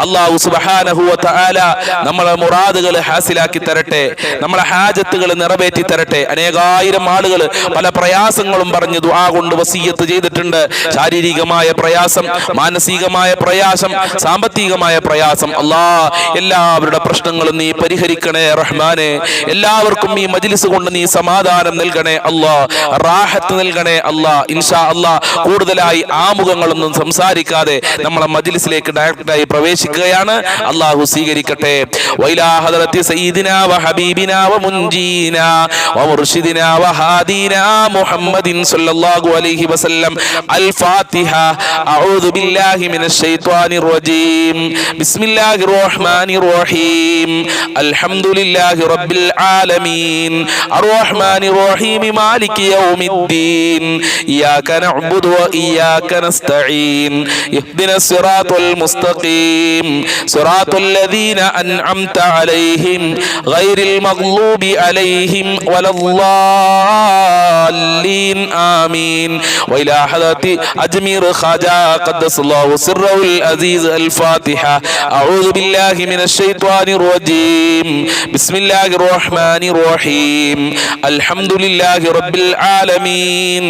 അല്ലാഹു സുബ്ഹാനഹു വ തആല നമ്മളെ മുറാദുകൾ ഹാസിലാക്കി തരട്ടെ, നമ്മളെ ഹാജത്തുകൾ നിറവേറ്റി തരട്ടെ. അനേകായിരം ആളുകൾ പല പ്രയാസങ്ങളും പറഞ്ഞ് ദുആ കൊണ്ട് വസിയ്യത്ത് ചെയ്തിട്ടുണ്ട്. ശാരീരികമായ പ്രയാസം, മാനസികമായ പ്രയാസം, സാമ്പത്തികമായ പ്രയാസം. അല്ലാഹ് എല്ലാവരുടെ പ്രശ്നങ്ങളും നീ പരിഹരിക്കണേ റഹ്മാനെ. എല്ലാവർക്കും ഈ മജ്ലിസ് കൊണ്ട് നീ സമാധാനം നൽകണേ അല്ലാഹ്, റാഹത്ത് നൽകണേ അല്ലാഹ്. ഇൻഷാ അല്ലാഹ് കൂടുതലായി ആമുഖങ്ങളൊന്നും സംസാരിക്കാതെ നമ്മളെ മജ്ലിസിലേക്ക് ഡയറക്റ്റായി പ്രവേശിക്കുകയാണ്. അല്ലാഹു സ്വീകരിക്കട്ടെ. വൈലാ ഹദറത്തി സയ്യിദിനാ വ ഹബീബിനാ വ മുൻജീനാ വ മുർഷിദിനാ വ ഹാദീനാ മുഹമ്മദിൻ സ്വല്ലല്ലാഹു അലൈഹി വസല്ലം. അൽ ഫാത്തിഹ. അഊദു ബില്ലാഹി മിനശ് ശൈത്വാനിർ റജീം. ബിസ്മില്ലാഹിർ റഹ്മാനിർ റഹീം. അൽഹംദുലില്ലാഹി റബ്ബിൽ ആലമീൻ അർറഹ്മാനിർ റഹീം മാലികി യൗമിദ്ദീൻ ഇയ്യാക നഅ്ബുദു വ ഇയ്യാക നസ്തഈൻ ഇഹ്ദിനസ് സിറാത്തൽ മുസ്തഖീം സിറാത്തൽ ലദീന അൻഅംത അലൈഹിം ഗൈറിൽ മഗ്ലൂബി അലൈഹിം വലദ്ദാല്ലീൻ ആമീൻ. വഇലാ ഹദറത്തി അജ്മീർ ഖാജാ ഖദ്ദസല്ലാഹു സിർറഹുൽ അസീസ്. അൽ ഫാത്തിഹ. അഊദു ബില്ലാഹി മിനശ് ശൈത്വാനിർ റജീം. ബിസ്മില്ലാഹിർ റഹ്മാനിർ റഹീം. അൽഹംദുലില്ലാഹി റബ്ബിൽ ആലമീൻ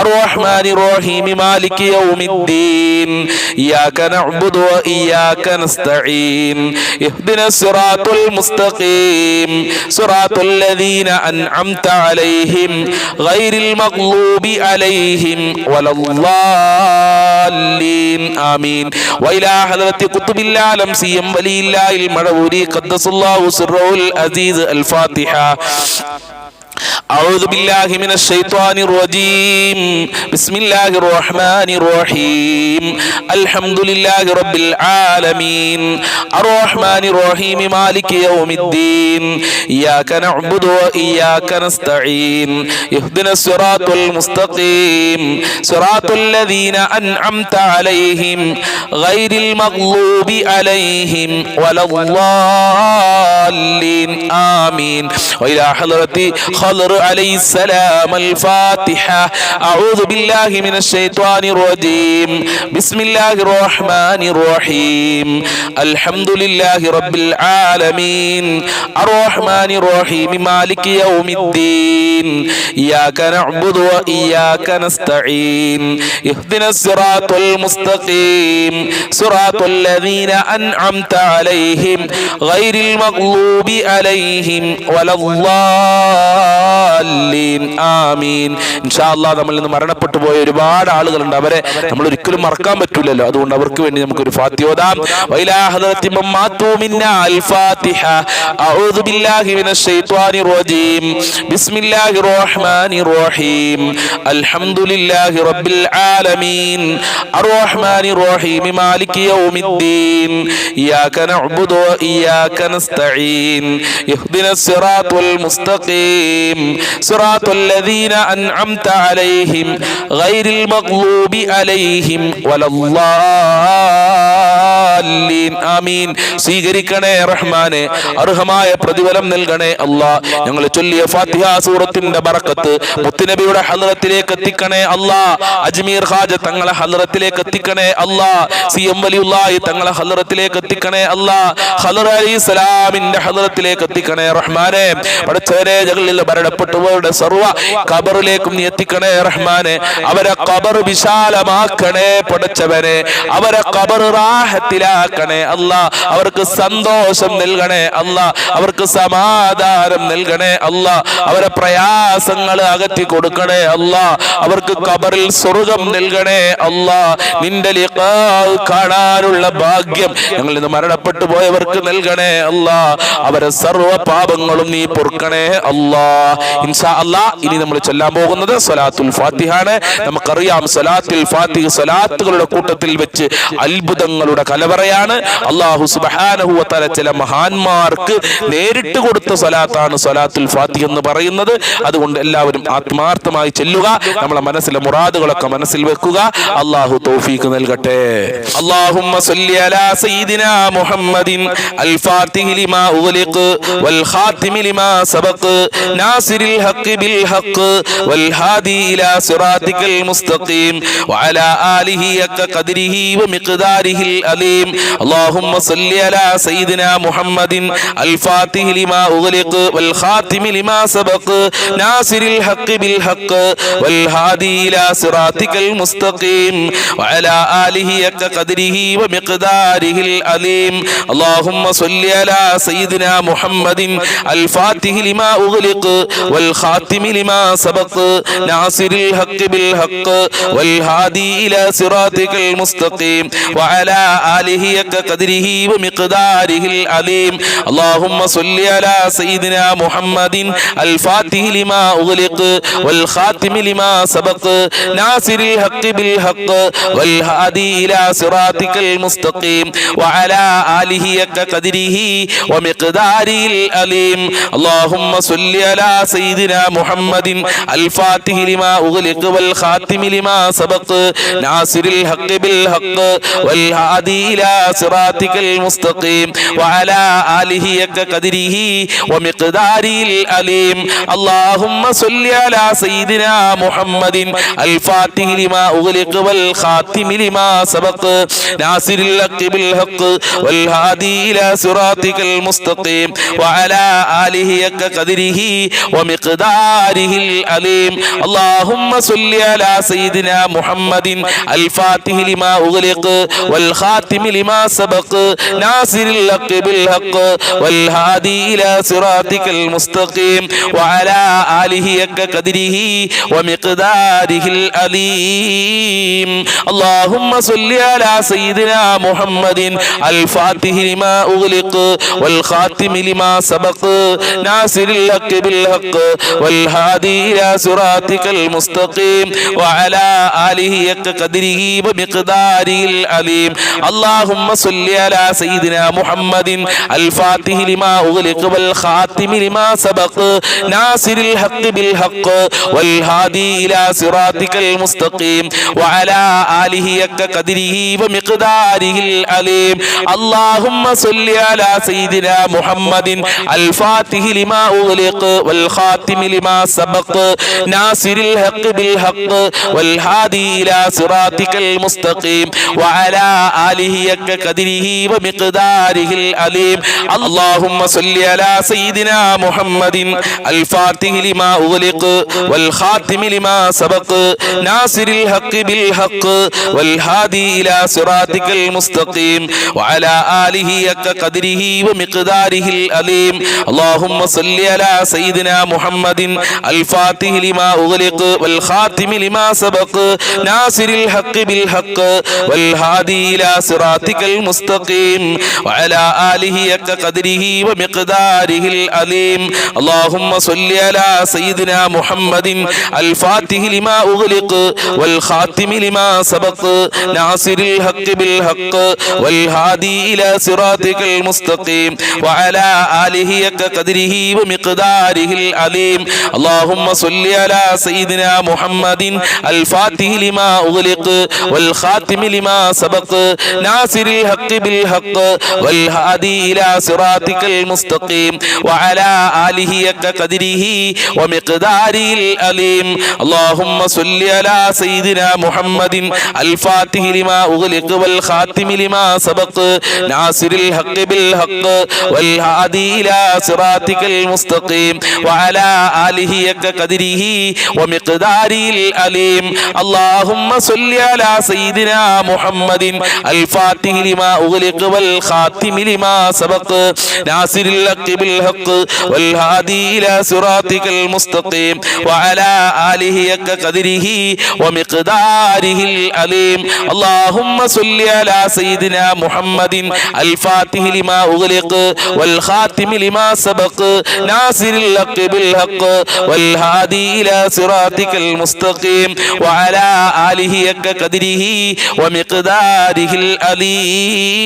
അർറഹ്മാനിർ റഹീം മാലികി യൗമിദ്ദീൻ ഇയ്യാക നഅ്ബുദു വ ഇയ്യാക നസ്തഈൻ ഇഹ്ദിനസ് സിറാത്തൽ മുസ്തഖീം സിറാത്തൽ ലദീന അൻഅംത അലൈഹിം ഗൈറിൽ മഗ്ലൂബി അലൈഹിം വലദ്ദാല്ലീൻ ആമീൻ. വഇലാ ഹദറത്തി ഖുത്ബിൽ ആലം സിയം വലിയില്ലാഹിൽ മഅവൂരി ഖദ്ദസല്ലാഹു സിർറഹുൽ അസീസ്. അൽ ഫാത്തിഹ. أعوذ بالله من الشيطان الرجيم. بسم الله الرحمن الرحيم. الحمد لله رب العالمين الرحمن الرحيم مالك يوم الدين إياك نعبد وإياك نستعين اهدنا الصراط المستقيم صراط الذين أنعمت عليهم غير المغلوب عليهم ولا الضالين آمين. وإلى حضرة خضر عليه السلام. الفاتحة. أعوذ بالله من الشيطان الرجيم. بسم الله الرحمن الرحيم. الحمد لله رب العالمين الرحمن الرحيم مالك يوم الدين إياك نعبد وإياك نستعين اهدنا الصراط المستقيم صراط الذين أنعمت عليهم غير المغلوب عليهم ولا الضالين ആമീൻ. ഇൻഷാ അല്ലാഹ് നമ്മളിൽ നിന്ന് മരണപ്പെട്ടു പോയ ഒരുപാട് ആളുകളുണ്ട്. അവരെ നമ്മൾ ഒരിക്കലും മറക്കാൻ പറ്റില്ലല്ലോ. അതുകൊണ്ട് അവർക്ക് വേണ്ടി നമുക്കൊരു ഫാത്തിഹ ഓതാം. വഇലാ ഹദറത്തി മമ്മാതു മിന്നാ അൽ ഫാത്തിഹ. അഊദു ബില്ലാഹി മിനശ് ശൈത്വാനിർ റജീം. ബിസ്മില്ലാഹിർ റഹ്മാനിർ റഹീം. അൽഹംദുലില്ലാഹി റബ്ബിൽ ആലമീൻ അർറഹ്മാനിർ റഹീം മാലികി യൗമിദ്ദീൻ ഇയ്യാക നഅ്ബുദു വ ഇയ്യാക നസ്തഈൻ ഇഹ്ദിനസ് സിറാത്തൽ മുസ്തഖീം സിറാത്തൽ ലദീന അൻഅംത അലൈഹിം ഗൈറിൽ മഗ്ലൂബി അലൈഹിം വലദ്ദാല്ലീൻ ആമീൻ. സ്വീകരിക്കണേ റഹ്മാനെ, അർഹമായ പ്രതിഫലം നൽകണേ അല്ലാഹ്. ഞങ്ങൾ ചൊല്ലിയ ഫാത്തിഹ സൂറത്തിന്റെ ബറക്കത്ത് മുത്തുനബിയുടെ ഹദ്റത്തിലേക്ക് എത്തിക്കണേ അല്ലാഹ്. അജ്മീർ ഖാജ തങ്ങളെ ഹദ്റത്തിലേക്ക് എത്തിക്കണേ അല്ലാഹ്. സിഎം വലിയുള്ളാഹി തങ്ങളെ ഹദ്റത്തിലേക്ക് എത്തിക്കണേ അല്ലാഹ്. ഖദർ അലൈഹിസ്സലാമിന്റെ ഹദ്റത്തിലേക്ക് എത്തിക്കണേ റഹ്മാനെ. പടച്ചവനെ, ഞങ്ങളിൽ മരണപ്പെട്ടവരുടെ സർവ്വ ഖബറിലേക്കും നീ എത്തിക്കണേ റഹ്മാനെ. അവരെ ഖബർ വിശാലമാക്കണേ പടച്ചവനെ. അവരെ ഖബർ റാഹത്തിലാക്കണേ അല്ലാഹ്. അവർക്ക് സന്തോഷം നൽകണേ അല്ലാഹ്. അവർക്ക് സമാധാനം നൽകണേ അല്ലാഹ്. അവരെ പ്രയാസങ്ങൾ അകറ്റി കൊടുക്കണേ അല്ലാഹ്. അവർക്ക് ഖബറിൽ സ്വർഗ്ഗം നൽകണേ അല്ലാഹ്. നിന്റെ ലിഖാ കാണാനുള്ള ഭാഗ്യം ഞങ്ങളിൽ നിന്ന് മരണപ്പെട്ടു പോയവർക്ക് നൽകണേ അല്ലാഹ്. അവരെ സർവ്വ പാപങ്ങളും നീ പൊറുക്കണേ അല്ലാഹ്. ഇൻഷാ അല്ലാഹ് ഇനി നമ്മൾ ചൊല്ലാൻ പോകുന്നത് സ്വലാത്തുൽ ഫാത്തിഹ ആണ്. നമുക്കറിയാം സ്വലാത്തുൽ ഫാത്തിഹ സ്വലാത്തുകളുടെ കൂട്ടത്തിൽ വെച്ച് അത്ഭുതങ്ങളുടെ കലവറയാണ്. അല്ലാഹു സുബ്ഹാനഹു വ തആല ചില മഹാന്മാർക്ക് നേരിട്ട് കൊടുത്ത സ്വലാത്താണ് സ്വലാത്തുൽ ഫാത്തിഹ എന്ന് പറയുന്നത്. അതുകൊണ്ട് എല്ലാവരും ആത്മാർത്ഥമായി ചെല്ലുക. നമ്മളെ മനസ്സിലെ മുറാദുകളൊക്കെ മനസ്സിൽ വെക്കുക. അല്ലാഹു തൗഫീഖ് നൽകട്ടെ. അല്ലാഹുമ്മ സ്വല്ലി അലാ സയ്യിദിനാ മുഹമ്മദിൻ അൽ ഫാത്തിഹി ലിമാ ഉഗ്ലിഖ് വൽ ഖാതിമി ലിമാ സബഖ് നാസിറിൽ ഹഖ് ബിൽ ഹഖ് വൽ ഹാദി ഇലാ സിറാത്തിക്കൽ മുസ്തഖീം വഅലാ ആലിഹി ഹഖ ഖദ്രിഹി വമിഖ്ദാരിഹിൽ അലീം. അല്ലാഹുമ്മ സ്വല്ലി അലാ സയ്യിദിനാ മുഹമ്മദിൻ അൽ ഫാത്തിഹി ലിമാ ഉഗ്ലിഖ് വൽ ഖാതിമി ലിമാ സബഖ് നാസിറിൽ ഹഖ് ബിൽ ഹഖ് വൽ ഹാദി ഇലാ സിറാത്തിക്കൽ മുസ്തഖീം വഅലാ ആലിഹി ഹഖ ഖദ്രിഹി വമിഖ്ദാരിഹിൽ അലീം. അല്ലാഹുമ്മ സ്വല്ലി അലാ സയ്യിദിനാ മുഹമ്മദിൻ അൽ ഫാത്തിഹി ലിമാ ഉഗ്ലിഖ് വൽ ഖാതിമി ലിമാ സബഖ് നാസിറിൽ ഹഖ് ബിൽ ഹഖ് വൽ ഹാദി ഇലാ സിറാത്തിക്കൽ മുസ്തഖീം വഅലാ ആലിഹി ഹഖ ഖദ്രിഹി വമിഖ്ദാരിഹിൽ അലീം. അല്ലാഹുമ്മ സ്വല്ലി അലാ സയ്യിദിനാ മുഹമ്മദിൻ അൽ ഫാത്തിഹി ലിമാ ഉഗ്ലിഖ് വൽ ഖാതിമി ലിമാ സബഖ് നാസിറിൽ ഹഖ് ബിൽ ഹഖ് വൽ ഹാദി ഇലാ സിറാത്തിക്കൽ മുസ്തഖീം വഅലാ ആലിഹി ഹഖ ഖദ്രിഹി വമിഖ്ദാരിഹിൽ അലീം. അല്ലാഹുമ്മ സ്വല്ലി അലാ സയ്യിദിനാ മുഹമ്മദിൻ അൽ ഫാത്തിഹി ലിമാ ഉഗ്ലിഖ് വൽ ഖാതിമി ലിമാ സബഖ് നാസിറിൽ ഹഖ് ബിൽ ഹഖ് വൽ ഹാദി ഇലാ സിറാത്തിക്കൽ മുസ്തഖീം വഅലാ ആലിഹി ഹഖ ഖദ്രിഹി വമിഖ്ദാരിഹിൽ അലീം. അല്ലാഹുമ്മ സ്വല്ലി അലാ സയ്യിദിനാ മുഹമ്മദിൻ അൽ ഫാത്തിഹി ലിമാ ഉഗ്ലിഖ് വൽ ഖാതിമി ലിമാ സബഖ് നാസിറിൽ ഹഖ് ബിൽ ഹഖ് വൽ ഹാദി ഇലാ സിറാത്തിക്കൽ മുസ്തഖീം വഅലാ ആലിഹി ഹഖ ഖദ്രിഹി വമിഖ്ദാരിഹിൽ അലീം. അല്ലാഹുമ്മ സ്വല്ലി അലാ സയ്യിദിനാ മുഹമ്മദിൻ അൽ ഫാത്തിഹി ലിമാ ഉഗ്ലിഖ് വൽ ഖാതിമി ലിമാ സബഖ് നാസിറിൽ ഹഖ് ബിൽ ഹഖ് വൽ ഹാദി ഇലാ സിറാത്തിക്കൽ മുസ്തഖീം വഅലാ ആലിഹി ഹഖ ഖദ്രിഹി വമിഖ്ദാരിഹിൽ അലീം. അല്ലാഹുമ്മ സ്വല്ലി അലാ സയ്യിദിനാ മുഹമ്മദിൻ അൽ ഫാത്തിഹി ലിമാ ഉഗ്ലിഖ് വൽ ഖാതിമി ലിമാ സബഖ് നാസിറിൽ ഹഖ് ബിൽ ഹഖ് വൽ ഹാദി ഇലാ സിറാത്തിക്കൽ മുസ്തഖീം വഅലാ ആലിഹി ഹഖ ഖദ്രിഹി വമിഖ്ദാരിഹിൽ അലീം. അല്ലാഹുമ്മ സ്വല്ലി അലാ സയ്യിദിനാ മുഹമ്മദിൻ അൽ ഫാത്തിഹി ലിമാ ഉഗ്ലിഖ് വൽ ഖാതിമി ലിമാ സബഖ് നാസിറിൽ ഹഖ് ബിൽ ഹഖ് വൽ ഹാദി ഇലാ സിറാത്തിക്കൽ മുസ്തഖീം വഅലാ ആലിഹി ഹഖ ഖദ്രിഹി വമിഖ്ദാരിഹിൽ അലീം. അല്ലാഹുമ്മ സ്വല്ലി അലാ സയ്യിദിനാ മുഹമ്മദിൻ അൽ ഫാത്തിഹി ലിമാ ഉഗ്ലിഖ് വൽ ഖാതിമി ലിമാ സബഖ് നാസിറിൽ ഹഖ് ബിൽ ഹഖ് വൽ ഹാദി ഇലാ സിറാത്തിക്കൽ മുസ്തഖീം വഅലാ ആലിഹി ഹഖ ഖദ്രിഹി വമിഖ്ദാരിഹിൽ അലീം. അല്ലാഹുമ്മ സ്വല്ലി അലാ സയ്യിദിനാ മുഹമ്മദിൻ അൽ ഫാത്തിഹി ലിമാ ഉഗ്ലിഖ് വൽ ഖാതിമി ലിമാ സബഖ് നാസിറിൽ ഹഖ് ബിൽ ഹഖ് വൽ ഹാദി ഇലാ സിറാത്തിക്കൽ മുസ്തഖീം വഅലാ ആലിഹി ഹഖ ഖദ്രിഹി വമിഖ്ദാരിഹിൽ അലീം. അല്ലാഹുമ്മ സ്വല്ലി അലാ സയ്യിദിനാ മുഹമ്മദിൻ അൽ ഫാത്തിഹി ലിമാ ഉഗ്ലിഖ് വൽ ഖാതിമി ലിമാ സബഖ് നാസിറിൽ ഹഖ് ബിൽ ഹഖ് വൽ ഹാദി ഇലാ സിറാത്തിക്കൽ മുസ്തഖീം വഅലാ ആലിഹി ഹഖ ഖദ്രിഹി വമിഖ്ദാരിഹിൽ അലീം. അല്ലാഹുമ്മ സ്വല്ലി അലാ സയ്യിദിനാ മുഹമ്മദിൻ അൽ ഫാത്തിഹി ലിമാ ഉഗ്ലിഖ് വൽ ഖാതിമി ലിമാ സബഖ് നാസിറിൽ ഹഖ് ബിൽ ഹഖ് വൽ ഹാദി ഇലാ സിറാത്തിക്കൽ മുസ്തഖീം വഅലാ ആലിഹി ഹഖ ഖദ്രിഹി വമിഖ്ദാരിഹിൽ അലീം. അല്ലാഹുമ്മ സ്വല്ലി അലാ സയ്യിദിനാ മുഹമ്മദിൻ അൽ ഫാത്തിഹി ലിമാ ഉഗ്ലിഖ് വൽ ഖാതിമി ലിമാ സബഖ് നാസിറിൽ ഹഖ് ബിൽ ഹഖ് വൽ ഹാദി ഇലാ സിറാത്തിക്കൽ മുസ്തഖീം വഅലാ ആലിഹി ഹഖ ഖദ്രിഹി വമിഖ്ദാരിഹിൽ അലീം. അല്ലാഹുമ്മ സ്വല്ലി അലാ സയ്യിദിനാ മുഹമ്മദിൻ അൽ ഫാത്തിഹി ലിമാ ഉഗ്ലിഖ് വൽ ഖാതിമി ലിമാ സബഖ് നാസിറിൽ ഹഖ് ബിൽ ഹഖ് വൽ ഹാദി ഇലാ സിറാത്തിക്കൽ മുസ്തഖീം വഅലാ ആലിഹി ഹഖ ഖദ്രിഹി വമിഖ്ദാരിഹിൽ അലീം. അല്ലാഹുമ്മ സ്വല്ലി അലാ സയ്യിദിനാ മുഹമ്മദിൻ അൽ ഫാത്തിഹി ലിമാ ഉഗ്ലിഖ് വൽ ഖാതിമി ലിമാ സബഖ് നാസിറിൽ ഹഖ് ബിൽ ഹഖ് വൽ ഹാദി ഇലാ സിറാത്തിക്കൽ മുസ്തഖീം വഅലാ ആലിഹി ഹഖ ഖദ്രിഹി വമിഖ്ദാരിഹിൽ അലീം. അല്ലാഹുമ്മ സ്വല്ലി അലാ സയ്യിദിനാ മുഹമ്മദിൻ അൽ ഫാത്തിഹി ലിമാ ഉഗ്ലിഖ് വൽ ഖാതിമി ലിമാ സബഖ് നാസിറിൽ ഹഖ് ബിൽ ഹഖ് വൽ ഹാദി ഇലാ സിറാത്തിക്കൽ മുസ്തഖീം വഅലാ ആലിഹി ഹഖ ഖദ്രിഹി വമിഖ്ദാരിഹിൽ അലീം.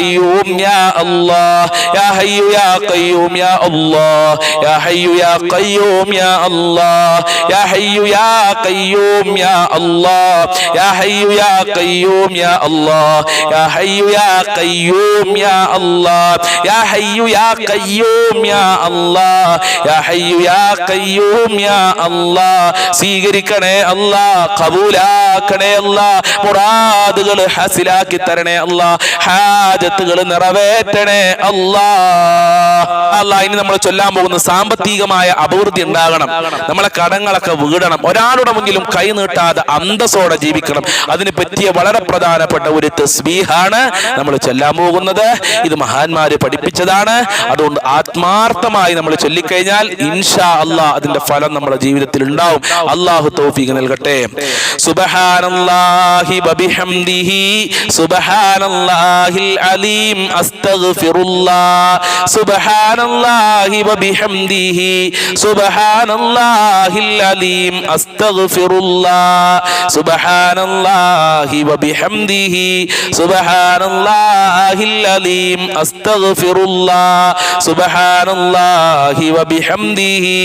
ഖയ്യൂം യാ അല്ലാഹ് യാ ഹയ്യു യാ ഖയ്യൂം യാ അല്ലാഹ് യാ ഹയ്യു യാ ഖയ്യൂം യാ അല്ലാഹ് യാ ഹയ്യു യാ ഖയ്യൂം യാ അല്ലാഹ് യാ ഹയ്യു യാ ഖയ്യൂം യാ അല്ലാഹ് യാ ഹയ്യു യാ ഖയ്യൂം യാ അല്ലാഹ് യാ ഹയ്യു യാ ഖയ്യൂം യാ അല്ലാഹ് യാ ഹയ്യു യാ ഖയ്യൂം യാ അല്ലാഹ് സ്വീകരിക്കണേ അല്ലാഹ് ഖബൂലാക്കണേ അല്ലാഹ് മുറാദുകൾ ഹാസിലാക്കി തരണേ അല്ലാഹ് ഹാജത്തുകൾ നിറവേറ്റണേ അല്ലാഹ് അല്ലാഹ് ഇനി നമ്മൾ ചൊല്ലാൻ പോകുന്ന സാമ്പത്തികമായ അഭിവൃദ്ധി ഉണ്ടാകണം നമ്മളെ കടങ്ങളൊക്കെ വീടണം ഒരാളുടെ മുന്നിലും കൈ നീട്ടാതെ അന്തസ്സോടെ ജീവിക്കണം അതിന് പറ്റിയ വളരെ പ്രധാനപ്പെട്ട ഒരു തസ്ബീഹാണ് നമ്മൾ ചൊല്ലാൻ പോകുന്നത് ഇത് മഹാന്മാര് പഠിപ്പിച്ചതാണ് അതുകൊണ്ട് ആത്മാർത്ഥമായി നമ്മൾ ചൊല്ലിക്കഴിഞ്ഞാൽ ഇൻഷാ അല്ലാഹ് അതിന്റെ ഫലം നമ്മുടെ ജീവിതത്തിൽ ഉണ്ടാവും അല്ലാഹു തൗഫീഖ് നൽകട്ടെ സുബ്ഹാനല്ലാഹി വബിഹംദിഹി സുബ്ഹാനല്ലാഹിൽ അലീം അസ്തഗ്ഫിറുല്ലാഹ് സുബ്ഹാനല്ലാഹി വബിഹംദിഹി സുബ്ഹാനല്ലാഹിൽ അലീം അസ്തഗ്ഫിറുല്ലാഹ് സുബ്ഹാനല്ലാഹി വബിഹംദിഹി സുബ്ഹാനല്ലാഹിൽ അലീം അസ്തഗ്ഫിറുല്ലാഹ് സുബ്ഹാനല്ലാഹി വബിഹംദിഹി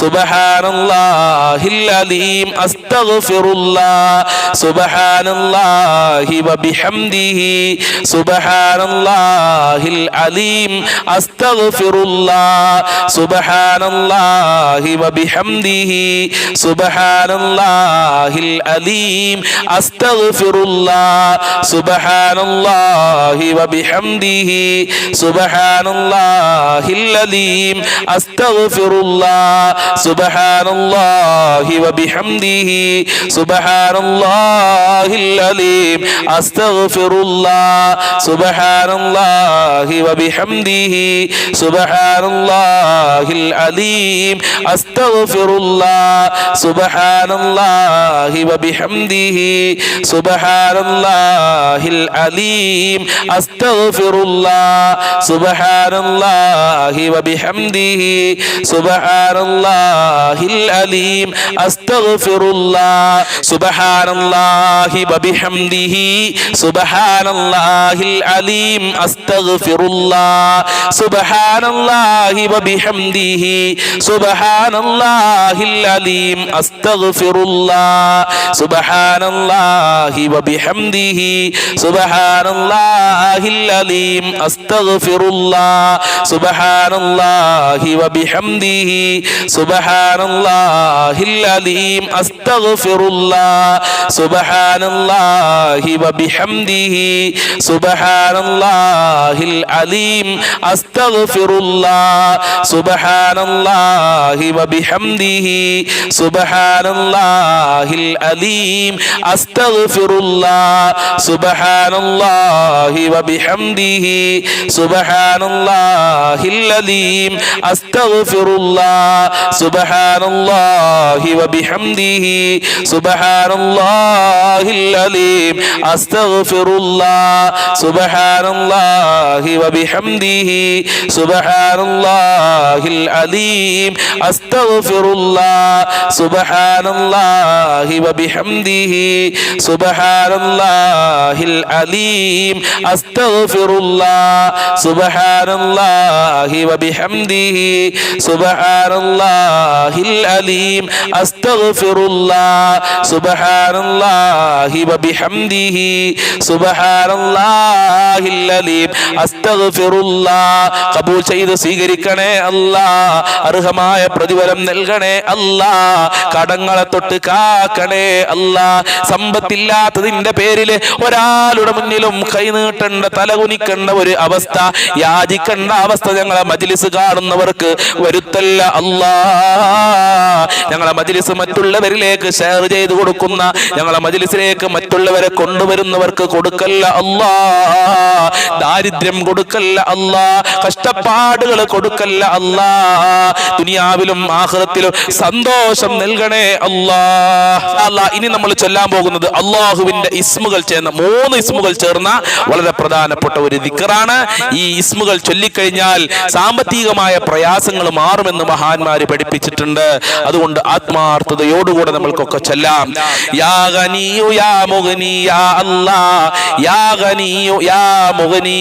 സുബ്ഹാനല്ലാഹിൽ അലീം അസ്തഗ്ഫിറുല്ലാഹ് സുബ്ഹാനല്ലാഹി വബിഹംദിഹി സുബ്ഹാനല്ലാഹിൽ അലീം അസ്തഗ്ഫിറുല്ലാഹ് സുബ്ഹാനല്ലാഹി വബിഹംദിഹി സുബ്ഹാനല്ലാഹിൽ അലീം അസ്തഗ്ഫിറുല്ലാഹ് സുബ്ഹാനല്ലാഹി വബിഹംദിഹി സുബ്ഹാനല്ലാഹിൽ അലീം അസ്തഗ്ഫിറുല്ലാഹ് സുബ്ഹാനല്ലാഹി വബിഹംദിഹി സുബ്ഹാനല്ലാഹിൽ അലീം അസ്തഗ്ഫിറുല്ലാഹ് സുബ്ഹാനല്ലാഹി വബിഹംദിഹി സുബ്ഹാനല്ലാഹിൽ അലീം അസ്തഗ്ഫിറുല്ലാഹ് സുബ്ഹാനല്ലാഹി വബിഹംദിhi സുബ്ഹാനല്ലാഹിൽ അലീം അസ്തഗ്ഫിറുല്ലാഹ് സുബ്ഹാനല്ലാഹി വബിഹംദിhi സുബ്ഹാനല്ലാഹിൽ അലീം അസ്തഗ്ഫിറുല്ലാഹ് സുബ്ഹാനല്ലാഹി വബിഹംദിhi സുബ്ഹാനല്ലാഹിൽ അലീം അസ്തഗ്ഫിറുല്ലാഹ് സുബ്ഹാനല്ലാഹി വബിഹംദിhi സുബ്ഹാനല്ലാഹിൽ അലീം അസ്തഗ്ഫിറുല്ലാഹ് സുബ്ഹാനല്ലാഹി വബിഹംദിhi സുബ്ഹാനല്ലാഹിൽ അലീം അസ്തഗ്ഫിറുല്ലാഹ് സുബ്ഹാനല്ലാഹി വബിഹംദിhi സുബ്ഹാനല്ലാഹിൽ അലീം അസ്തഗ്ഫിറുല്ലാഹ് സുബ്ഹാനല്ലാഹി വബിഹംദിhi സുബ്ഹാനല്ലാഹിൽ അലീം അസ്തഗ്ഫിറുല്ലാഹ് സുബ്ഹാനല്ലാഹി വബിഹംദിhi സുബ്ഹാനല്ലാഹിൽ അലീം അസ്തഗ്ഫിറുല്ലാഹ് സുബ്ഹാനല്ലാഹി വബിഹംദിhi സുബ്ഹാനല്ലാഹിൽ അലീം അസ്തഗ്ഫിറുല്ലാഹ് സുബ്ഹാനല്ലാഹി വബിഹംദിhi സുബ്ഹാനല്ലാഹിൽ അലീം അസ്തഗ്ഫിറുല്ലാഹ് സുബ്ഹാനല്ലാഹി വബിഹംദിhi സുബ്ഹാനല്ലാഹിൽ അലീം അസ്തഗ്ഫിറുല്ലാഹ് സുബ്ഹാനല്ലാഹി വബിഹംദിhi സുബ്ഹാനല്ലാഹിൽ അലീം അസ്തഗ്ഫിറുല്ലാഹ് സുബ്ഹാനല്ലാഹി വബിഹംദിhi സുബ്ഹാനല്ലാഹിൽ അലീം അസ്തഗ്ഫിറുല്ലാഹ് സുബ്ഹാനല്ലാഹി വബിഹംദിhi സുബ്ഹാനല്ലാഹിൽ അലീം അസ്തഗ്ഫിറുല്ലാഹ് ഖബൂൽ ചെയ്ത് സ്വീകരിക്കണേ അല്ലാഹ് അർഹമായ പ്രതിഫലം നൽകണേ അല്ലാഹ് കടങ്ങളെ തൊട്ട് കാക്കണേ അല്ലാഹ് സമ്പത്തില്ലാത്തതിന്റെ പേരിൽ ഒരാളുടെ മുന്നിലും കൈനീട്ടേണ്ട തലകുനിക്കേണ്ട ഒരു അവസ്ഥ യാചിക്കേണ്ട അവസ്ഥ ഞങ്ങളെ മജ്ലിസ് കാണുന്നവർക്ക് വരുത്തല്ല അല്ലാഹ് ഞങ്ങളെ മജ്ലിസ് മറ്റുള്ളവരിലേക്ക് ഷെയർ ചെയ്ത് കൊടുക്കുന്ന ഞങ്ങളെ മജ്ലിസിലേക്ക് മറ്റുള്ളവരെ കൊണ്ടുവരുന്നവർക്ക് കൊടുക്കല്ല അല്ലാഹ് ദാരിദ്ര്യം കൊടുക്കല്ല അല്ലാഹ് കഷ്ടപ്പാടുകൾ കൊടുക്കല്ല അല്ലാഹ് ദുനിയാവിലും ആഖിറത്തിലും സന്തോഷം നൽകണേ അല്ലാഹ് അല്ലാഹ് ഇനി നമ്മൾ ചൊല്ലാൻ പോകുന്നത് അല്ലാഹുവിന്റെ ഇസ്മുകൾ ചേർന്ന 3 ഇസ്മുകൾ ചേർന്ന വളരെ പ്രധാനപ്പെട്ട ഒരു ദിക്റാണ് ഈ ഇസ്മുകൾ ചൊല്ലിക്കഴിഞ്ഞാൽ സാമ്പത്തികമായ പ്രയാസങ്ങൾ മാറുമെന്ന് മഹാന്മാര് പഠിപ്പിച്ചിട്ടുണ്ട് അതുകൊണ്ട് ആത്മാർത്ഥതയോടുകൂടെ നമ്മൾക്കൊക്കെ ചൊല്ലാം യാ ഗനിയു യാ മുഗ്നി യാ അല്ലാഹ് യാ ഗനിയു യാ മുഗ്നി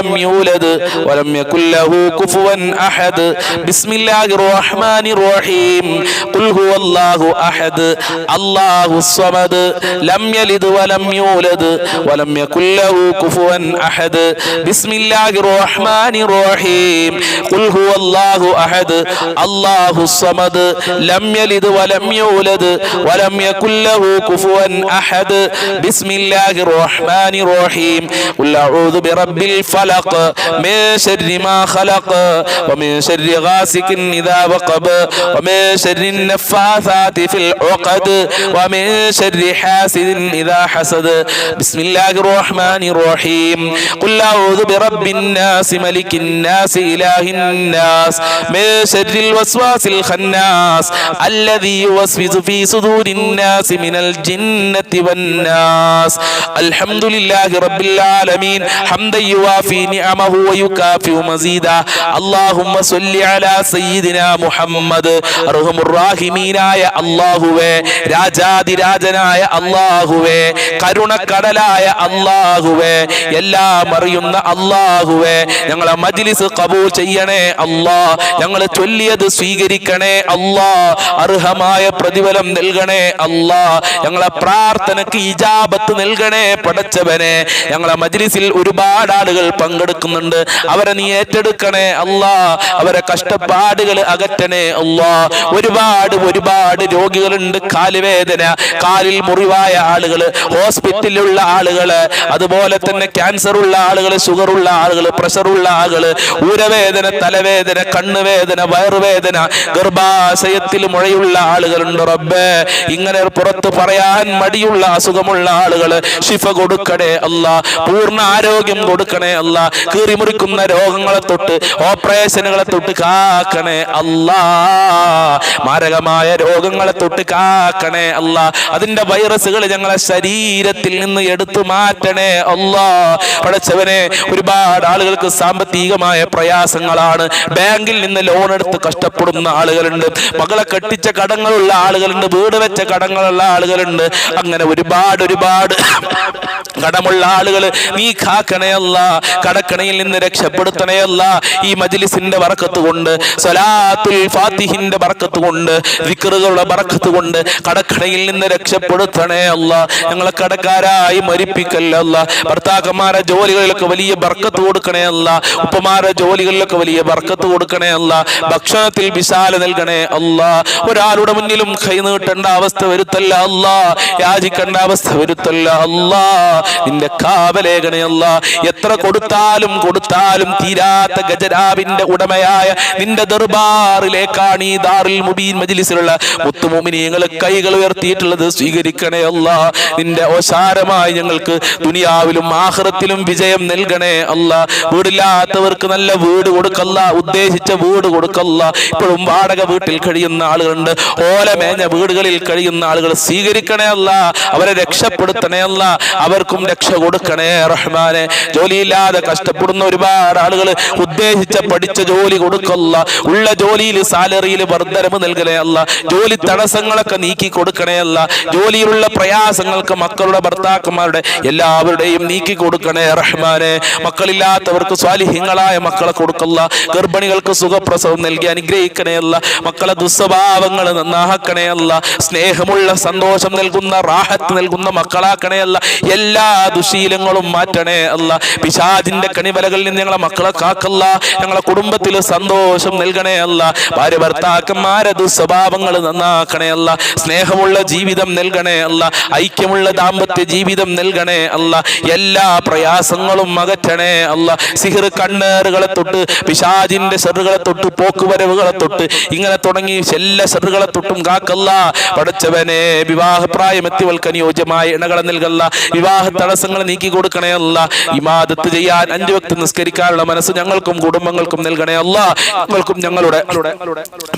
ولم يولد ولم يكن له كفوا أحد بسم الله الرحمن الرحيم قل هو الله أحد الله الصمد لم يلد ولم يولد ولم يكن له كفوا أحد بسم الله الرحمن الرحيم قل هو الله أحد الله الصمد لم يلد ولم يولد ولم يكن له كفوا أحد بسم الله الرحمن الرحيم قل أعوذ برب الفلق من شر ما خلق ومن شر غاسق إذا وقب ومن شر النفاثات في العقد ومن شر حاسد إذا حسد بسم الله الرحمن الرحيم قل أعوذ برب الناس ملك الناس إله الناس من شر الوسواس الخناس الذي يوسوس في صدور الناس من الجنة والناس الحمد لله رب العالمين حمدا يوافي نعمه ويكافئ مزيدا اللهم صل على سيدنا محمد أرحم الراحمين يا الله രാജാതിരാജനായ അല്ലാഹുവേ കരുണക്കടലായ അല്ലാഹുവേ എല്ലാം അറിയുന്ന അല്ലാഹുവേ ഞങ്ങളെ മജ്ലിസ് ഖബൂൽ ചെയ്യണേ അല്ലാഹ് ഞങ്ങൾ ചൊല്ലിയത് സ്വീകരിക്കണേ അല്ലാഹ് അർഹമായ പ്രതിഫലം നൽകണേ അല്ലാഹ് ഞങ്ങളെ പ്രാർത്ഥനയ്ക്ക് ഇജാബത്ത് നൽകണേ പടച്ചവനെ ഞങ്ങളെ മജ്ലിസിൽ ഒരുപാട് ആളുകൾ പങ്കെടുക്കുന്നുണ്ട് അവരെ നീ ഏറ്റെടുക്കണേ അല്ലാഹ് അവരെ കഷ്ടപ്പാടുകൾ അകറ്റണേ അല്ലാഹ് ഒരുപാട് രോഗികളുണ്ട് കാലുവേദന കാലിൽ മുറിവായ ആളുകൾ ഹോസ്പിറ്റലിലുള്ള ആളുകൾ അതുപോലെ തന്നെ ക്യാൻസർ ഉള്ള ആളുകൾ ഷുഗർ ഉള്ള ആളുകൾ പ്രഷർ ഉള്ള ആളുകൾ ഊരവേദന തലവേദന കണ്ണുവേദന വയറുവേദന ഗർഭാശയത്തിൽ മുഴയുള്ള ആളുകളുണ്ട് റബ്ബേ ഇങ്ങനെ പുറത്ത് പറയാൻ മടിയുള്ള അസുഖമുള്ള ആളുകൾ ശിഫ കൊടുക്കണേ അല്ലാഹ് പൂർണ്ണ ആരോഗ്യം കൊടുക്കണേ അല്ലാഹ് കീറിമുറിക്കുന്ന രോഗങ്ങളെ തൊട്ട് ഓപ്പറേഷനുകളെ തൊട്ട് കാക്കണേ അല്ലാഹ് മാരകമായ രോഗങ്ങളെ തൊട്ട് കാക്കണേ അല്ലാഹ് അതിന്റെ വൈറസുകൾ ഞങ്ങളെ ശരീരത്തിൽ നിന്ന് എടുത്തു മാറ്റണേ അല്ലാഹ് പടച്ചവനെ ഒരുപാട് ആളുകൾക്ക് സാമ്പത്തികമായ പ്രയാസങ്ങളാണ് ബാങ്കിൽ നിന്ന് ലോൺ എടുത്ത് കഷ്ടപ്പെടുന്ന ആളുകളുണ്ട് മകളെ കെട്ടിച്ച കടങ്ങളുള്ള ആളുകളുണ്ട് വീട് വെച്ച കടങ്ങളുള്ള ആളുകളുണ്ട് അങ്ങനെ ഒരുപാട് കടമുള്ള ആളുകൾ നീ കാക്കണേ അല്ലാഹ് കടക്കണയിൽ നിന്ന് രക്ഷപ്പെടുത്തണേ അല്ലാഹ് ഈ മജ്ലിസിന്റെ ബറക്കത്ത് കൊണ്ട് സ്വലാത്തുൽ ഫാത്തിഹിന്റെ ബറക്കത്ത് കൊണ്ട് ദിക്റുകളുടെ ബറക്കത്ത് കൊണ്ട് കടക്കണയിൽ നിന്ന് രക്ഷപ്പെടുത്തണേ അല്ലാഹ് ഞങ്ങളെ കടക്കാരായി മരിപ്പിക്കല്ലേ അല്ലാഹ് ഭർത്താക്കന്മാരെ ജോലികളിലൊക്കെ വലിയ ബർക്കത്ത് കൊടുക്കണേ അല്ലാഹ് ഉപ്പമാരെ ജോലികളിലൊക്കെ വലിയ ബർക്കത്ത് കൊടുക്കണേ അല്ലാഹ് ഭക്ഷണത്തിൽ വിശാല നൽകണേ അല്ലാഹ് ഒരാളുടെ മുന്നിലും കൈ നീട്ടേണ്ട അവസ്ഥ വരുത്തല്ല അല്ലാഹ് യാചിക്കേണ്ട അവസ്ഥ വരുത്തല്ല അല്ലാഹ് നിന്റെ കാവലേഖണേ അല്ലാഹ് എത്ര കൊടുത്താലും തീരാത്ത ഗജരാവിന്റെ ഉടമയായ നിന്റെ ദർബാറിലേക്കാണ് ഈ ദാറുൽ മുബീൻ മജ്ലിസിലുള്ള മുത്തുമുഅ്മിനീങ്ങൾ കൈകൾ ഉയർത്തിയിട്ടുള്ളത് സ്വീകരിക്കണേ അല്ലാഹ് നിന്റെ ഓശാരമായി ഞങ്ങൾക്ക് ദുനിയാവിലും ആഖിറത്തിലും വിജയം നൽകണേ അല്ലാഹ് വീടില്ലാത്തവർക്ക് നല്ല വീട് കൊടുക്കല്ല ഉദ്ദേശിച്ച വീട് കൊടുക്കല്ല ഇപ്പോഴും വാടക വീട്ടിൽ കഴിയുന്ന ആളുകളുണ്ട് ഓലമേഞ്ഞ വീടുകളിൽ കഴിയുന്ന ആളുകൾ സ്വീകരിക്കണേ അല്ലാഹ് അവരെ രക്ഷപ്പെടുത്തണേ അല്ലാഹ് അവർക്കും രക്ഷ കൊടുക്കണേ റഹ്മാനെ ജോലിയില്ലാതെ കഷ്ടപ്പെടുന്ന ഒരുപാട് ആളുകൾ ഉദ്ദേശിച്ച പഠിച്ച ജോലി കൊടുക്കല്ല ഉള്ള ജോലിയിൽ സാലറിയിൽ വർദ്ധനവ് നൽകണേ അല്ലാഹ് ജോലി തടസ്സങ്ങളൊക്കെ നീക്കി കൊടുക്കണേ അല്ലാഹ് ജോലിയിലുള്ള പ്രയാസങ്ങൾക്ക് മക്കളുടെ ഭർത്താക്കന്മാരുടെ എല്ലാവരുടെയും നീക്കി കൊടുക്കണേ റഹ്മാനെ മക്കളില്ലാത്തവർക്ക് സ്വാലിഹ്യങ്ങളായ മക്കളെ കൊടുക്കല്ല ഗർഭിണികൾക്ക് സുഖപ്രസവം നൽകി അനുഗ്രഹിക്കണേ അല്ലാഹ് മക്കളെ ദുസ്വഭാവങ്ങൾ നന്നാക്കണേ അല്ലാഹ് സ്നേഹമുള്ള സന്തോഷം നൽകുന്ന റാഹത്ത് നൽകുന്ന മക്കളാക്കണേ അല്ലാഹ് എല്ലാ ദുശീലങ്ങളും മാറ്റണേ അല്ലാഹ് പിശാചിന്റെ കണിവലകളിൽ നിന്ന് ഞങ്ങളെ മക്കളെ കാക്കല്ല ഞങ്ങളെ കുടുംബത്തിൽ സന്തോഷം നൽകണേ അല്ലാഹ് ഭാര്യ ഭർത്താക്കന്മാരെ ദുസ്വഭാവങ്ങൾ നന്നാക്കണേ അല്ലാഹ് സ്നേഹമുള്ള ജീവിതം നൽകണേ അല്ലാഹ് ഐക്യമുള്ള ദാമ്പത്യ ജീവിതം നൽകണേ അല്ലാഹ് എല്ലാ പ്രയാസങ്ങളും അകറ്റണേ അല്ലാഹ് സിഹിർ കണ്ണേറുകളെ തൊട്ട് പിശാചിന്റെ ഷർറുകളെ തൊട്ട് പോക്കുവരവുകളെ തൊട്ട് ഇങ്ങനെ തുടങ്ങി എല്ലാ ഷർറുകളെ തൊട്ടും കാക്കല്ല പടച്ചവനെ വിവാഹപ്രായമെത്തിയവൾക്ക് അനുയോജ്യമായ ഇണകളെ നൽകല്ല വിവാഹ തടസ്സങ്ങൾ നീക്കി കൊടുക്കണേ അല്ലാഹ് ഇബാദത്ത് ചെയ്യാൻ 5 വക്ത് നിസ്കരിക്കാനുള്ള മനസ്സ് ഞങ്ങൾക്കും കുടുംബങ്ങൾക്കും നൽകണേ അല്ലാഹ് ഞങ്ങൾക്കും ഞങ്ങളുടെ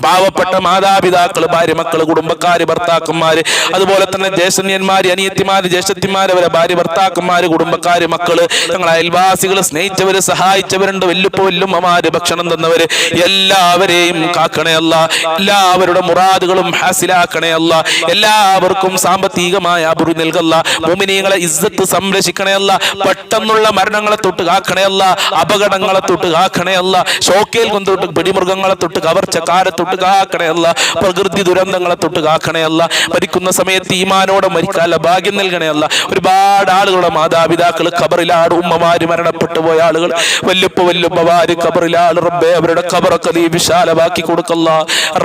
പാവപ്പെട്ട മാതാപിതാക്കൾ, ഭാര്യ, മക്കള്, കുടുംബക്കാര്, ഭർത്താക്കന്മാര്, അതുപോലെ തന്നെ ജ്യേഷ്ഠന്മാര്, അനിയത്തിമാര്, ജ്യേഷ്ഠത്തിമാര്, അവരെ ഭാര്യ, ഭർത്താക്കന്മാര്, കുടുംബക്കാര്, മക്കള്, ഞങ്ങളെ അയൽവാസികള്, സ്നേഹിച്ചവര്, സഹായിച്ചവരുണ്ട്, വല്ലുപ്പ വല്ലുമ്മമാര്, ഭക്ഷണം തന്നവര്, എല്ലാവരെയും കാക്കണേ അല്ല. എല്ലാവരുടെ മുറാദുകളും ഹാസിലാക്കണേ അല്ല. എല്ലാവർക്കും സാമ്പത്തികമായ അഭിവൃദ്ധി നൽകല്ല. മുഅ്മിനീങ്ങളെ ഇസ്സത്ത് സംരക്ഷിക്കണേ അല്ല. പെട്ടെന്നുള്ള മരണങ്ങളെ തൊട്ട് കാക്കണേ അല്ല. അപകടങ്ങളെ തൊട്ട് കാക്കണേ അല്ല. ഷോക്കേൽ കൊണ്ടൊട്ട് പിടിമൃഗങ്ങളെ തൊട്ട്, കവർച്ചക്കാരെ തൊട്ട് കാക്കണേ അല്ല. പ്രകൃതി ദുരന്തങ്ങളെ തൊട്ട് കാക്കണേ അല്ല. മരിക്കുന്ന സമയത്ത് ഈമാനോടെ മരിക്കാനുള്ള ഭാഗ്യം നൽകണേ അല്ല. ഒരുപാട് ആളുകളുടെ മാതാപിതാക്കൾ ഖബറിലാണ്, ഉമ്മമാര് മരണപ്പെട്ടു പോയ ആളുകൾ, വല്ലുപ്പമാര് ഖബറിലാണ്. റബ്ബേ, അവരുടെ ഖബറൊക്കെ നീ വിശാലമാക്കി കൊടുക്കല്ല,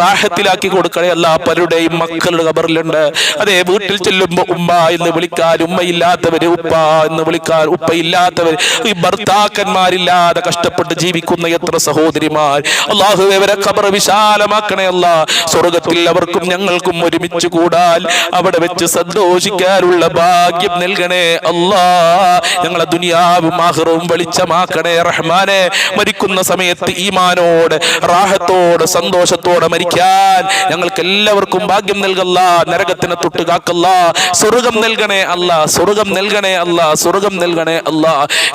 റാഹത്തിലാക്കി കൊടുക്കണേ അല്ല. പലരുടെയും മക്കളുടെ ഖബറിലുണ്ട്. അതേ, വീട്ടിൽ ചെല്ലുമ്പോ ഉമ്മ എന്ന് വിളിക്കാൻ ഉമ്മയില്ലാത്തവര്, ഉപ്പ എന്ന് വിളിക്കാൻ ഉപ്പയില്ലാത്തവർ, ഈ ഭർത്താക്കന്മാരില്ലാതെ കഷ്ടപ്പെട്ട് ജീവിക്കുന്ന എത്ര സഹോദരിമാർ. അല്ലാഹുവേ, അവരെ ഖബർ വിശാലമാക്കണേ അല്ല. സ്വർഗ്ഗത്തിൽ അവർക്കും ഞങ്ങൾക്കും ഒരുമിച്ച് കൂടാൻ, അവിടെ വെച്ച് സന്തോഷിക്കാനുള്ള ഭാഗ്യം നൽകണേ അല്ലാ. ഞങ്ങളെ ദുനിയാവും ആഖിറവും വെളിച്ചമാക്കണേ റഹ്മാനെ. മരിക്കുന്ന സമയത്ത് ഈമാനോടെ, റാഹത്തോടെ, സന്തോഷത്തോടെ മരിക്കാൻ ഞങ്ങൾക്ക് എല്ലാവർക്കും ഭാഗ്യം നൽകല്ല. നരകത്തിനെ തൊട്ട് കാക്കല്ല. സ്വർഗ്ഗം നൽകണേ അല്ല, സ്വർഗ്ഗം നൽകണേ അല്ല, സ്വർഗ്ഗം നൽകണേ അല്ല.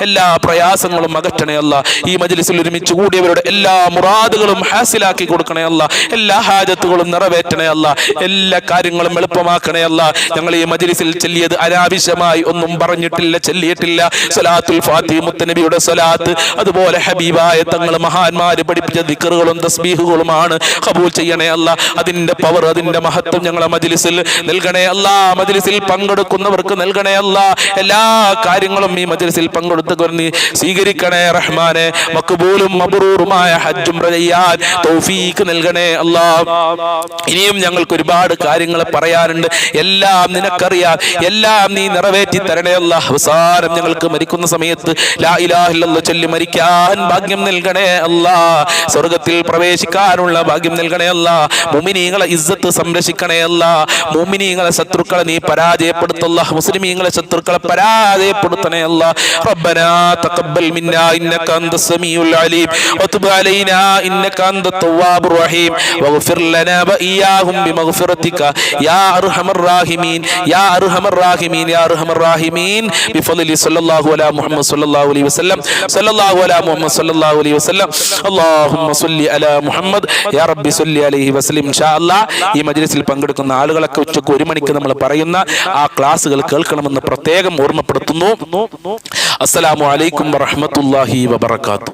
എല്ലാ പ്രയാസങ്ങളും അകറ്റണേ അല്ല. ഈ മജ്ലിസിൽ ഒരുമിച്ച് കൂടിയവരുടെ എല്ലാ മുറാദുകളും ഹാസിലാക്കി കൊടുക്കണേ അല്ല. എല്ലാ ഹാജത്തുകളും നിറവേറ്റണേ അല്ല. എല്ലാ കാര്യങ്ങളും എളുപ്പമാക്കണേ അല്ല. ഞങ്ങൾ ഈ മജ്ലിസിൽ ചൊല്ലിയത് അനാവശ്യമായി ഒന്നും പറഞ്ഞിട്ടില്ല, ചൊല്ലിയിട്ടില്ല. സ്വലാത്തുൽ ഫാത്തിഹ, മുത്തനബിയുടെ സ്വലാത്ത്, അതുപോലെ ഹബീബായ തങ്ങൾ മഹാന്മാര് പഠിപ്പിച്ച ദിക്റുകളും തസ്ബീഹുകളുമാണ്. ഖബൂൽ ചെയ്യണേ അല്ല. അതിന്റെ പവർ, അതിന്റെ മഹത്വം ഞങ്ങളെ മജ്ലിസിൽ നൽകണേ അല്ല. മജ്ലിസിൽ പങ്കെടുക്കുന്നവർക്ക് നൽകണേ അല്ല. എല്ലാ കാര്യങ്ങളും ഈ മജ്ലിസിൽ പങ്കെടുത്തവർ നീ സ്വീകരിക്കണേ റഹ്മാനെ. മഖ്ബൂലും മബ്റൂറുമായ ഹജ്ജ് ഉംറ ചെയ്യാൻ തൗഫീഖ് നൽകണേ അല്ലാ. ഇനിയും ഞങ്ങൾക്ക് ഒരുപാട് കാര്യങ്ങൾ പറയാനുണ്ട്. എല്ലാം നിനക്കറിയാം, എല്ലാം നീ നിറവേറ്റി തരണേ അല്ലാ. അവസാനം ഞങ്ങൾക്ക് മരിക്കുന്ന സമയത്ത് ലാ ഇലാഹ ഇല്ലല്ലാഹ് ചൊല്ലി മരിക്കാൻ ഭാഗ്യം നൽകണേ അല്ലാ. സ്വർഗ്ഗത്തിൽ പ്രവേശിക്കാനുള്ള ഭാഗ്യം നൽകണേ അല്ലാ. മുഅ്മിനീങ്ങളെ ഇസ്സത്ത് സംരക്ഷിക്കണേ അല്ലാ. മുഅ്മിനീങ്ങളെ ശത്രുക്കളെ നീ പരാജയപ്പെടുത്തല്ല. മുസ്ലിമീങ്ങളെ ശത്രുക്കളെ പരാജയപ്പെടുത്തണേ അല്ലാ. റബ്ബനാ തഖബ്ബൽ മിന്നാ ഇന്നക അൻതസ് സമീഉൽ അലീം വതുബ് അലൈനാ ഇന്നക അൻതത് തവ്വാബുർ റഹീം വഗ്ഫിർ ലനാ വഇയ്യാഹും ബിമഗ്ഫിറതിക യാ അർഹമർ റഹീമീൻ യാ അർഹമർ റഹീമീൻ യാ അർഹമർ റഹീമീൻ ബിഫളലി സ്വല്ലല്ലാഹു അലാ മുഹമ്മദ് സ്വല്ലല്ലാഹു അലൈഹി വസല്ലം സ്വല്ലല്ലാഹു അലാ മുഹമ്മദ് സ്വല്ലല്ലാഹു അലൈഹി വസല്ലം അല്ലാഹുമ്മ സ്വല്ലി അലാ മുഹമ്മദ് യാ റബ്ബി സ്വല്ലി അലൈഹി വസല്ലം. ഇൻഷാ അല്ലാഹ് ഈ മജ്ലിസിൽ പങ്കെടുക്കുന്ന ആളുകളൊക്കെ ഉച്ചക്ക് 1 മണിക്ക് നമ്മൾ പറയുന്ന ആ ക്ലാസുകൾ കേൾക്കണമെന്ന് പ്രത്യേകം ഓർമ്മപ്പെടുത്തുന്നു. അസ്സലാമു അലൈക്കും വറഹ്മത്തുള്ളാഹി വബറകാതുഹു.